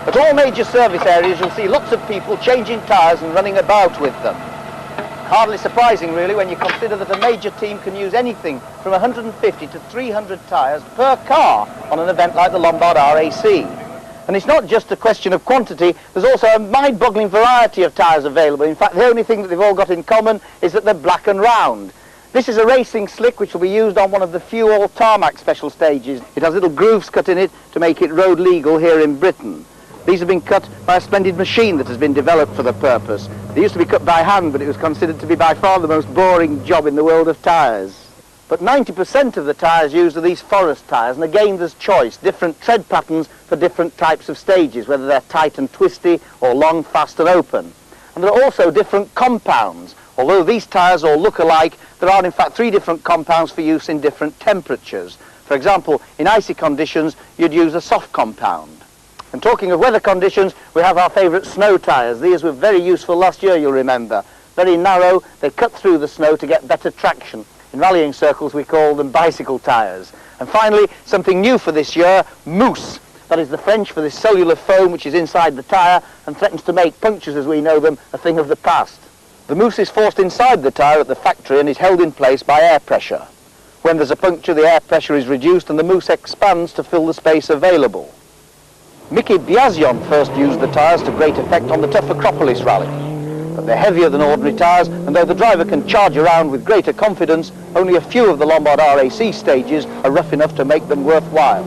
At all major service areas you'll see lots of people changing tyres and running about with them. Hardly surprising really when you consider that a major team can use anything from 150 to 300 tyres per car on an event like the Lombard RAC. And it's not just a question of quantity, there's also a mind-boggling variety of tyres available. In fact, the only thing that they've all got in common is that they're black and round. This is a racing slick which will be used on one of the few all tarmac special stages. It has little grooves cut in it to make it road legal here in Britain. These have been cut by a splendid machine that has been developed for the purpose. They used to be cut by hand, but it was considered to be by far the most boring job in the world of tyres. But 90% of the tyres used are these forest tyres, and again there's choice, different tread patterns for different types of stages, whether they're tight and twisty or long, fast and open. And there are also different compounds. Although these tyres all look alike, there are in fact 3 different compounds for use in different temperatures. For example, in icy conditions, you'd use a soft compound. And talking of weather conditions, we have our favourite snow tyres. These were very useful last year, you'll remember. Very narrow, they cut through the snow to get better traction. In rallying circles, we call them bicycle tyres. And finally, something new for this year, mousse. That is the French for this cellular foam which is inside the tyre and threatens to make punctures, as we know them, a thing of the past. The mousse is forced inside the tyre at the factory and is held in place by air pressure. When there's a puncture, the air pressure is reduced and the mousse expands to fill the space available. Mickey Biasion first used the tyres to great effect on the tough Acropolis rally. But they're heavier than ordinary tyres, and though the driver can charge around with greater confidence, only a few of the Lombard RAC stages are rough enough to make them worthwhile.